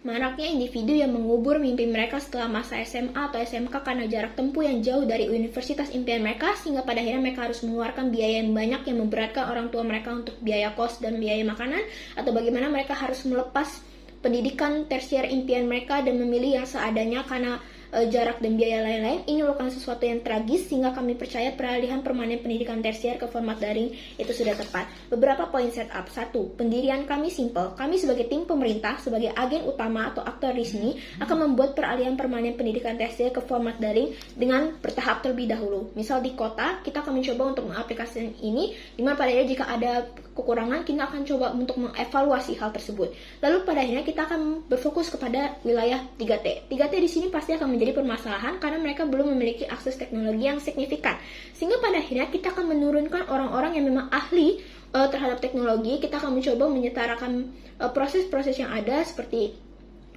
Maraknya individu yang mengubur mimpi mereka setelah masa SMA atau SMK karena jarak tempuh yang jauh dari universitas impian mereka, sehingga pada akhirnya mereka harus mengeluarkan biaya yang banyak yang memberatkan orang tua mereka untuk biaya kos dan biaya makanan, atau bagaimana mereka harus melepas pendidikan tersier impian mereka dan memilih yang seadanya karena jarak dan biaya lain-lain. Ini merupakan sesuatu yang tragis, sehingga kami percaya peralihan permanen pendidikan tersier ke format daring itu sudah tepat. Beberapa poin setup. 1. Pendirian kami simple. Kami sebagai tim pemerintah, sebagai agen utama atau aktor di sini, akan membuat peralihan permanen pendidikan tersier ke format daring dengan bertahap terlebih dahulu. Misal di kota, kita akan mencoba untuk mengaplikasikan ini, dimana pada akhirnya jika ada kekurangan, kita akan coba untuk mengevaluasi hal tersebut. Lalu pada akhirnya kita akan berfokus kepada wilayah 3T. 3T di sini pasti akan menjadi permasalahan karena mereka belum memiliki akses teknologi yang signifikan. Sehingga pada akhirnya kita akan menurunkan orang-orang yang memang ahli terhadap teknologi. Kita akan mencoba menyetarakan proses-proses yang ada seperti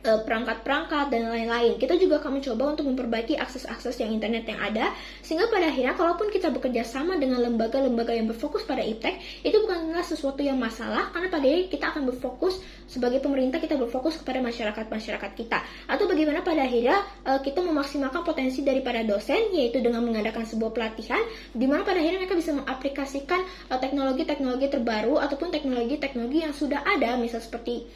perangkat-perangkat dan lain-lain. Kita juga akan mencoba untuk memperbaiki akses-akses yang internet yang ada, sehingga pada akhirnya kalaupun kita bekerja sama dengan lembaga-lembaga yang berfokus pada iptek, itu bukanlah sesuatu yang masalah, karena pada akhirnya kita akan berfokus sebagai pemerintah, kita berfokus kepada masyarakat kita. Atau bagaimana pada akhirnya kita memaksimalkan potensi daripada dosen, yaitu dengan mengadakan sebuah pelatihan di mana pada akhirnya mereka bisa mengaplikasikan teknologi-teknologi terbaru ataupun teknologi-teknologi yang sudah ada, misal seperti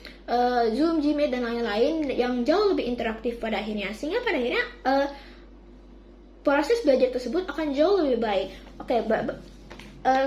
Zoom, Gmail dan lain-lain yang jauh lebih interaktif pada akhirnya, sehingga pada akhirnya proses belajar tersebut akan jauh lebih baik.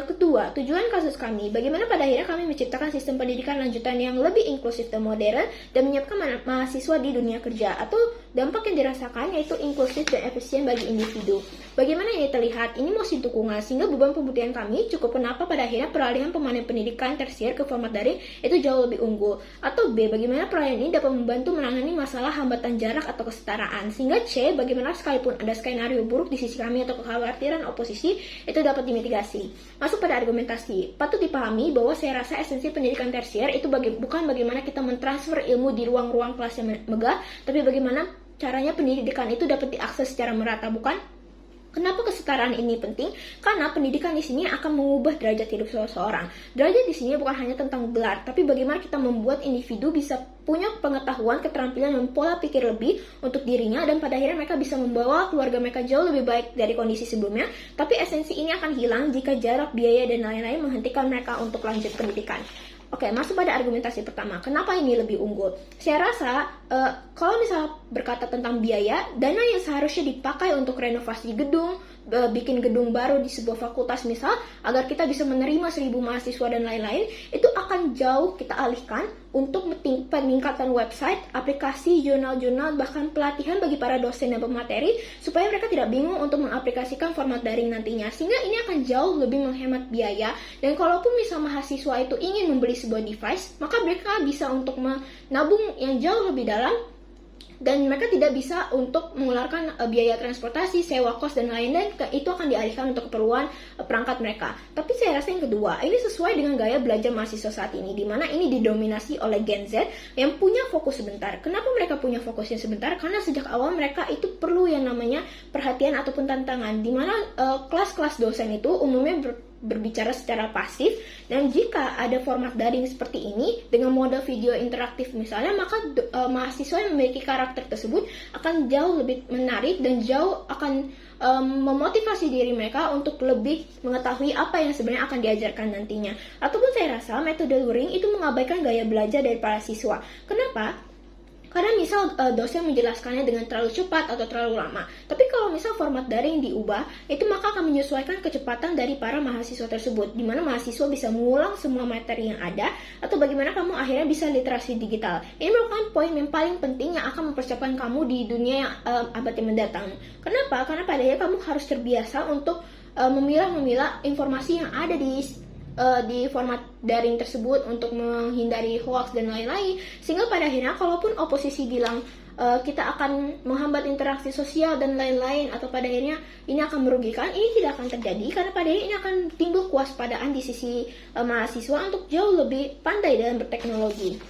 Kedua, tujuan kasus kami, bagaimana pada akhirnya kami menciptakan sistem pendidikan lanjutan yang lebih inklusif dan modern dan menyiapkan mahasiswa di dunia kerja, atau dampak yang dirasakan yaitu inklusif dan efisien bagi individu. Bagaimana ini terlihat? Ini mosi dukungan, sehingga beban pembuktian kami cukup kenapa pada akhirnya peralihan permanen pendidikan tersier ke format daring itu jauh lebih unggul. Atau B, bagaimana peralihan ini dapat membantu menangani masalah hambatan jarak atau kesetaraan. Sehingga C, bagaimana sekalipun ada skenario buruk di sisi kami atau kekhawatiran oposisi, itu dapat dimitigasi. Masuk pada argumentasi, patut dipahami bahwa saya rasa esensi pendidikan tersier itu bukan bagaimana kita mentransfer ilmu di ruang-ruang kelas yang megah, tapi bagaimana caranya pendidikan itu dapat diakses secara merata, bukan? Kenapa kesetaraan ini penting? Karena pendidikan di sini akan mengubah derajat hidup seseorang. Derajat di sini bukan hanya tentang gelar, tapi bagaimana kita membuat individu bisa punya pengetahuan, keterampilan, dan pola pikir lebih untuk dirinya, dan pada akhirnya mereka bisa membawa keluarga mereka jauh lebih baik dari kondisi sebelumnya. Tapi esensi ini akan hilang jika jarak, biaya, dan lain-lain menghentikan mereka untuk lanjut pendidikan. Oke, masuk pada argumentasi pertama. Kenapa ini lebih unggul? Saya rasa kalau misalnya berkata tentang biaya, dana yang seharusnya dipakai untuk renovasi gedung, bikin gedung baru di sebuah fakultas misal, agar kita bisa menerima 1.000 mahasiswa dan lain-lain, itu akan jauh kita alihkan untuk peningkatan website, aplikasi, jurnal-jurnal, bahkan pelatihan bagi para dosen dan pemateri, supaya mereka tidak bingung untuk mengaplikasikan format daring nantinya. Sehingga ini akan jauh lebih menghemat biaya, dan kalaupun misal mahasiswa itu ingin membeli sebuah device, maka mereka bisa untuk menabung yang jauh lebih dalam, dan mereka tidak bisa untuk mengeluarkan biaya transportasi, sewa kos, dan lain-lain. Itu akan dialihkan untuk keperluan perangkat mereka. Tapi saya rasa yang kedua, ini sesuai dengan gaya belajar mahasiswa saat ini, di mana ini didominasi oleh Gen Z yang punya fokus sebentar. Kenapa mereka punya fokusnya sebentar? Karena sejak awal mereka itu perlu yang namanya perhatian ataupun tantangan, di mana kelas-kelas dosen itu umumnya berbicara secara pasif, dan jika ada format daring seperti ini dengan model video interaktif misalnya, maka mahasiswa yang memiliki karakter tersebut akan jauh lebih menarik dan jauh akan memotivasi diri mereka untuk lebih mengetahui apa yang sebenarnya akan diajarkan nantinya. Ataupun saya rasa metode luring itu mengabaikan gaya belajar dari para siswa. Kenapa? Karena misal dosen menjelaskannya dengan terlalu cepat atau terlalu lama. Tapi kalau misal format daring diubah, itu maka akan menyesuaikan kecepatan dari para mahasiswa tersebut, di mana mahasiswa bisa mengulang semua materi yang ada, atau bagaimana kamu akhirnya bisa literasi digital. Ini merupakan poin yang paling penting yang akan mempersiapkan kamu di dunia yang abad yang mendatang. Kenapa? Karena pada akhirnya kamu harus terbiasa untuk memilah-memilah informasi yang ada di format daring tersebut untuk menghindari hoax dan lain-lain, sehingga pada akhirnya kalaupun oposisi bilang kita akan menghambat interaksi sosial dan lain-lain, atau pada akhirnya ini akan merugikan, ini tidak akan terjadi, karena pada akhirnya ini akan timbul kewaspadaan di sisi mahasiswa untuk jauh lebih pandai dalam berteknologi.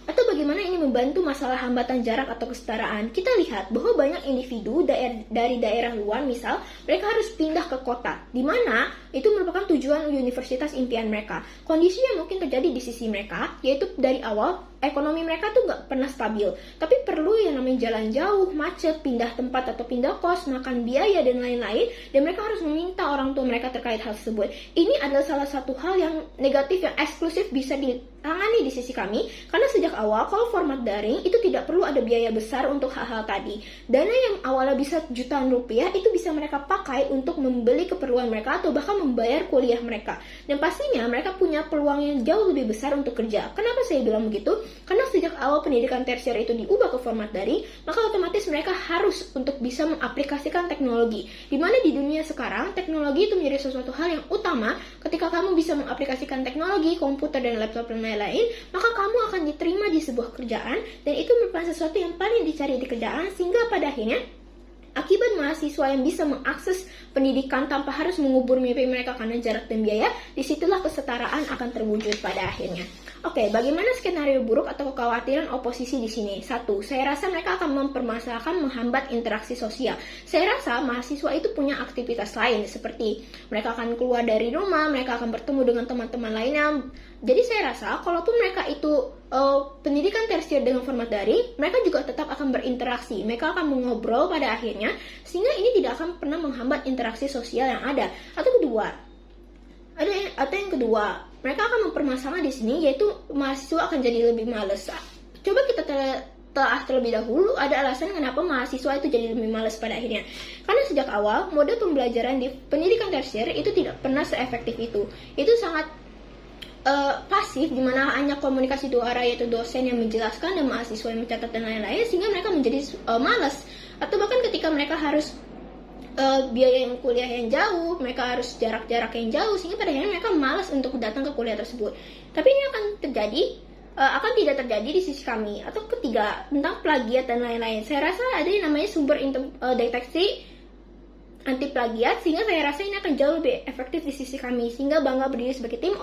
Atau bagaimana ini membantu masalah hambatan jarak atau kesetaraan? Kita lihat bahwa banyak individu dari daerah luar, misal, mereka harus pindah ke kota, di mana itu merupakan tujuan universitas impian mereka. Kondisi yang mungkin terjadi di sisi mereka, yaitu dari awal ekonomi mereka tuh nggak pernah stabil, tapi perlu yang namanya jalan jauh, macet, pindah tempat atau pindah kos, makan biaya dan lain-lain, dan mereka harus meminta orang tua mereka terkait hal tersebut. Ini adalah salah satu hal yang negatif, yang eksklusif bisa ditangani di sisi kami, karena sejak awal kalau format daring itu tidak perlu ada biaya besar untuk hal-hal tadi. Dana yang awalnya bisa jutaan rupiah itu bisa mereka pakai untuk membeli keperluan mereka atau bahkan membayar kuliah mereka, dan pastinya mereka punya peluang yang jauh lebih besar untuk kerja. Kenapa saya bilang begitu? Karena sejak awal pendidikan tersier itu diubah ke format daring, maka otomatis mereka harus untuk bisa mengaplikasikan teknologi. Dimana di dunia sekarang, teknologi itu menjadi sesuatu hal yang utama. Ketika kamu bisa mengaplikasikan teknologi, komputer dan laptop dan lain-lain, maka kamu akan diterima di sebuah kerjaan, dan itu merupakan sesuatu yang paling dicari di kerjaan, sehingga pada akhirnya akibat mahasiswa yang bisa mengakses pendidikan tanpa harus mengubur mimpi mereka karena jarak dan biaya, disitulah kesetaraan akan terwujud pada akhirnya. Oke, bagaimana skenario buruk atau kekhawatiran oposisi di sini? 1. Saya rasa mereka akan mempermasalahkan menghambat interaksi sosial. Saya rasa mahasiswa itu punya aktivitas lain, seperti mereka akan keluar dari rumah, mereka akan bertemu dengan teman-teman lainnya. Jadi saya rasa, kalaupun mereka itu pendidikan tersier dengan format daring, mereka juga tetap akan berinteraksi, mereka akan mengobrol pada akhirnya, sehingga ini tidak akan pernah menghambat interaksi sosial yang ada. Atau yang kedua, mereka akan mempermasalahkan di sini, yaitu mahasiswa akan jadi lebih malas. Coba kita telah terlebih dahulu ada alasan kenapa mahasiswa itu jadi lebih malas pada akhirnya. Karena sejak awal, mode pembelajaran di pendidikan tersier itu tidak pernah seefektif itu. Itu sangat pasif, dimana hanya komunikasi dua arah, yaitu dosen yang menjelaskan dan mahasiswa yang mencatat dan lain-lain, sehingga mereka menjadi malas. Atau bahkan ketika mereka harus biaya yang kuliah yang jauh, mereka harus jarak-jarak yang jauh, sehingga pada akhirnya mereka malas untuk datang ke kuliah tersebut. Tapi ini akan tidak terjadi di sisi kami. Atau ketiga, tentang plagiat dan lain-lain. Saya rasa ada yang namanya sumber deteksi anti plagiat, sehingga saya rasa ini akan jauh lebih efektif di sisi kami, sehingga bangga berdiri sebagai tim